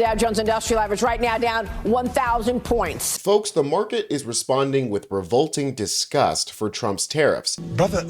Dow Jones Industrial Average right now down 1,000 points. Folks, the market is responding with revolting disgust for Trump's tariffs. Brother,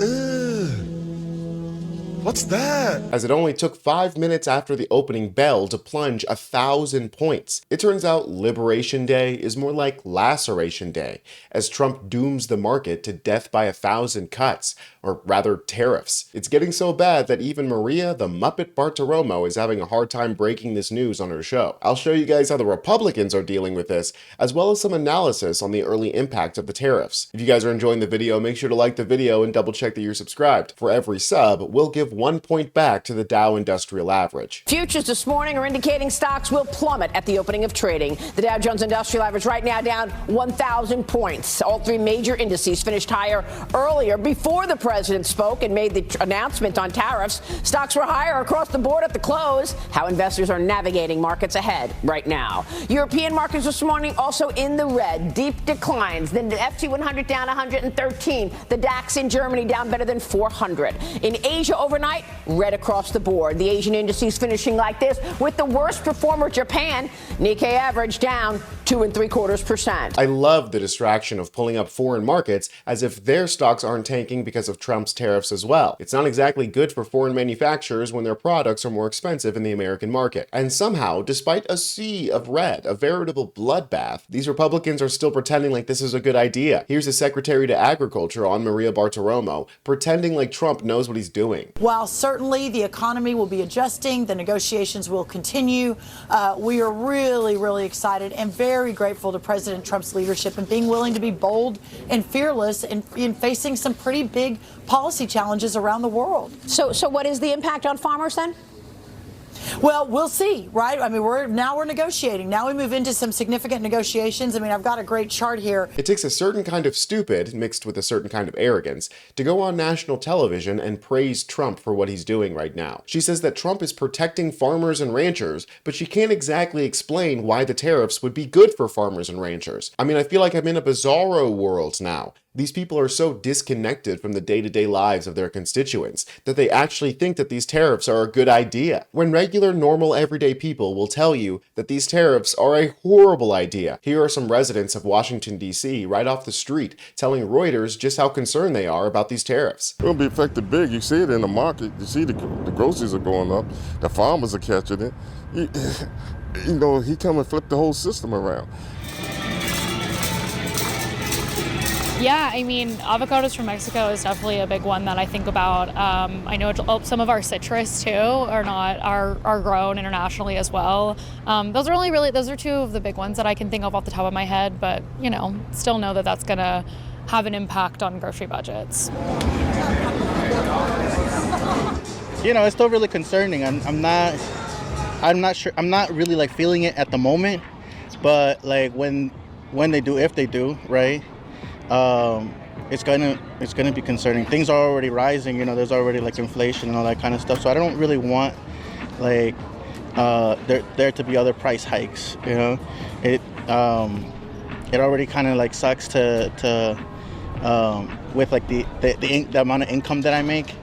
what's that? As it only took 5 minutes after the opening bell to plunge 1,000 points. It turns out Liberation Day is more like Laceration Day, as Trump dooms the market to death by 1,000 cuts, or rather tariffs. It's getting so bad that even Maria the Muppet Bartiromo is having a hard time breaking this news on her show. I'll show you guys how the Republicans are dealing with this, as well as some analysis on the early impact of the tariffs. If you guys are enjoying the video, make sure to like the video and double check that you're subscribed. For every sub, we'll give 1 point back to the Dow Industrial Average. Futures this morning are indicating stocks will plummet at the opening of trading. The Dow Jones Industrial Average right now down 1,000 points. All three major indices finished higher earlier before the president spoke and made the announcement on tariffs. Stocks were higher across the board at the close. How investors are navigating markets ahead right now. European markets this morning also in the red. Deep declines. Then the FT 100 down 113. The DAX in Germany down better than 400. In Asia overnight, red across the board. The Asian indices finishing like this, with the worst performer, Japan. Nikkei average down 2.75%. I love the distraction of pulling up foreign markets as if their stocks aren't tanking because of Trump's tariffs as well. It's not exactly good for foreign manufacturers when their products are more expensive in the American market. And somehow, despite a sea of red, a veritable bloodbath, these Republicans are still pretending like this is a good idea. Here's the Secretary to Agriculture on Maria Bartiromo, pretending like Trump knows what he's doing. While certainly the economy will be adjusting, the negotiations will continue. We are really, really excited and very grateful to President Trump's leadership and being willing to be bold and fearless in facing some pretty big policy challenges around the world. So what is the impact on farmers then? Well, we'll see, right? I mean, we're negotiating. Now we move into some significant negotiations. I mean, I've got a great chart here. It takes a certain kind of stupid, mixed with a certain kind of arrogance, to go on national television and praise Trump for what he's doing right now. She says that Trump is protecting farmers and ranchers, but she can't exactly explain why the tariffs would be good for farmers and ranchers. I mean, I feel like I'm in a bizarro world now. These people are so disconnected from the day-to-day lives of their constituents that they actually think that these tariffs are a good idea, when regular, normal, everyday people will tell you that these tariffs are a horrible idea. Here are some residents of Washington, D.C. right off the street telling Reuters just how concerned they are about these tariffs. It'll be affected big. You see it in the market. You see the groceries are going up. The farmers are catching it. You know, he come and flip the whole system around. Yeah, I mean, avocados from Mexico is definitely a big one that I think about. I know some of our citrus too are grown internationally as well. Those are two of the big ones that I can think of off the top of my head. But you know, still know that that's gonna have an impact on grocery budgets. You know, it's still really concerning. I'm not sure. I'm not really like feeling it at the moment, but like when they do, if they do, right? It's gonna be concerning. Things are already rising, you know, there's already like inflation and all that kind of stuff. So I don't really want like there to be other price hikes, you know. It already kind of like sucks to with like the amount of income that I make,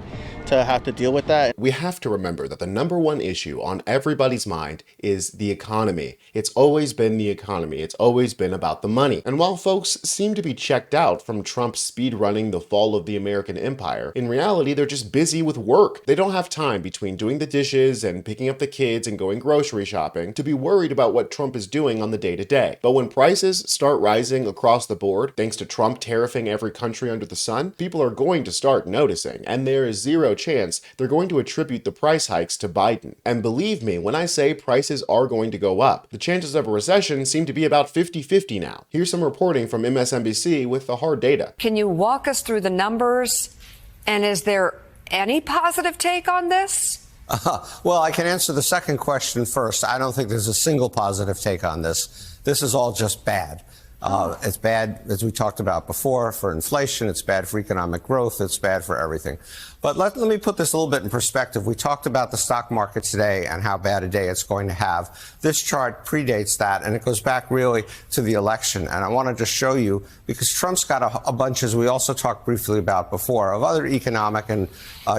to have to deal with that. We have to remember that the #1 issue on everybody's mind is the economy. It's always been the economy. It's always been about the money. And while folks seem to be checked out from Trump speedrunning the fall of the American empire, in reality, they're just busy with work. They don't have time between doing the dishes and picking up the kids and going grocery shopping to be worried about what Trump is doing on the day-to-day. But when prices start rising across the board, thanks to Trump tariffing every country under the sun, people are going to start noticing, and there is zero chance they're going to attribute the price hikes to Biden. And believe me, when I say prices are going to go up, the chances of a recession seem to be about 50-50 now. Here's some reporting from MSNBC with the hard data. Can you walk us through the numbers? And is there any positive take on this? Well, I can answer the second question first. I don't think there's a single positive take on this. This is all just bad. It's bad, as we talked about before, for inflation. It's bad for economic growth. It's bad for everything. But let me put this a little bit in perspective. We talked about the stock market today and how bad a day it's going to have. This chart predates that, and it goes back really to the election. And I want to just show you, because Trump's got a bunch, as we also talked briefly about before, of other economic and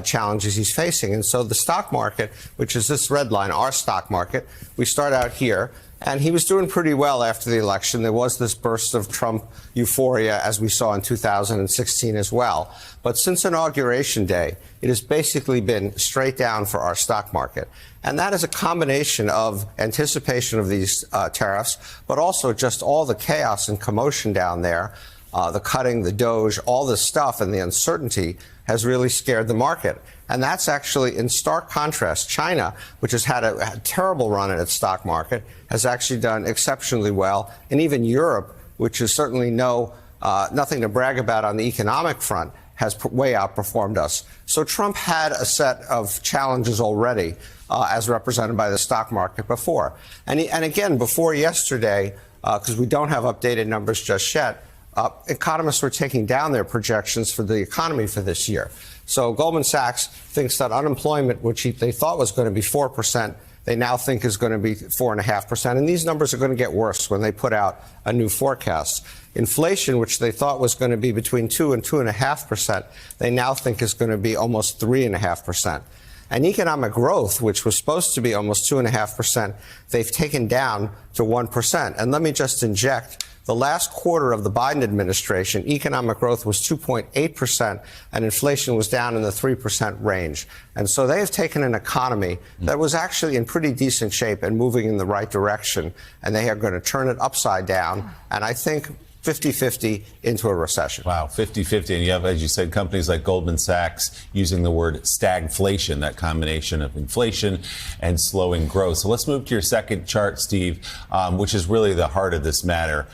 challenges he's facing. And so the stock market, which is this red line, our stock market, we start out here. And he was doing pretty well after the election. There was this burst of Trump euphoria, as we saw in 2016 as well. But since Inauguration Day, it has basically been straight down for our stock market. And that is a combination of anticipation of these tariffs, but also just all the chaos and commotion down there, the cutting, the Doge, all this stuff, and the uncertainty has really scared the market. And that's actually in stark contrast. China, which has had a terrible run in its stock market, has actually done exceptionally well. And even Europe, which is certainly nothing to brag about on the economic front, has way outperformed us. So Trump had a set of challenges already, as represented by the stock market before. And again, before yesterday, because we don't have updated numbers just yet, economists were taking down their projections for the economy for this year. So Goldman Sachs thinks that unemployment, which they thought was going to be 4%, they now think is going to be 4.5%. And these numbers are going to get worse when they put out a new forecast. Inflation, which they thought was going to be between 2 and 2.5%, they now think is going to be almost 3.5%. And economic growth, which was supposed to be almost 2.5%, they've taken down to 1%. And let me just inject, the last quarter of the Biden administration, economic growth was 2.8%, and inflation was down in the 3% range. And so they have taken an economy that was actually in pretty decent shape and moving in the right direction, and they are going to turn it upside down. And I think 50-50 into a recession. Wow, 50-50. And you have, as you said, companies like Goldman Sachs using the word stagflation, that combination of inflation and slowing growth. So let's move to your second chart, Steve, which is really the heart of this matter.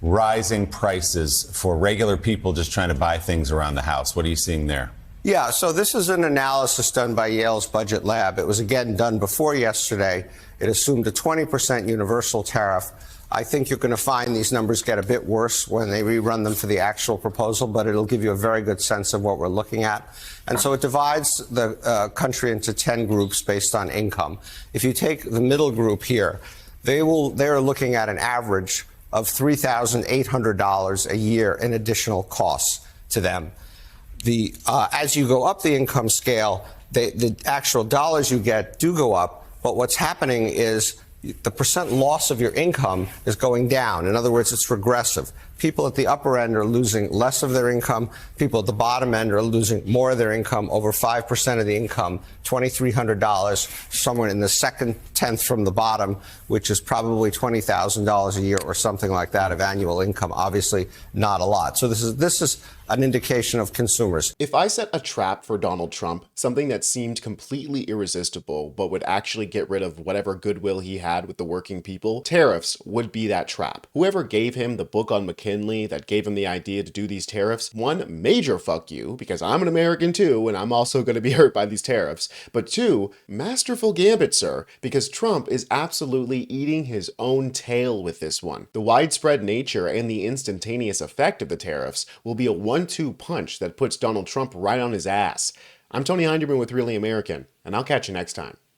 Rising prices for regular people just trying to buy things around the house. What are you seeing there? Yeah, so this is an analysis done by Yale's Budget Lab. It was, again, done before yesterday. It assumed a 20% universal tariff. I think you're going to find these numbers get a bit worse when they rerun them for the actual proposal, but it'll give you a very good sense of what we're looking at. And so it divides the country into 10 groups based on income. If you take the middle group here, they're looking at an average of $3,800 a year in additional costs to them. As you go up the income scale, the actual dollars you get do go up, but what's happening is the percent loss of your income is going down. In other words, it's regressive. People at the upper end are losing less of their income. People at the bottom end are losing more of their income, over 5% of the income, $2,300, somewhere in the second tenth from the bottom, which is probably $20,000 a year or something like that of annual income. Obviously, not a lot. So this is an indication of consumers. If I set a trap for Donald Trump, something that seemed completely irresistible, but would actually get rid of whatever goodwill he had with the working people, tariffs would be that trap. Whoever gave him the book on McKinley that gave him the idea to do these tariffs, one, major fuck you, because I'm an American too, and I'm also going to be hurt by these tariffs. But two, masterful gambit, sir, because Trump is absolutely eating his own tail with this one. The widespread nature and the instantaneous effect of the tariffs will be a 1-2 punch that puts Donald Trump right on his ass. I'm Tony Hinderman with Really American, and I'll catch you next time.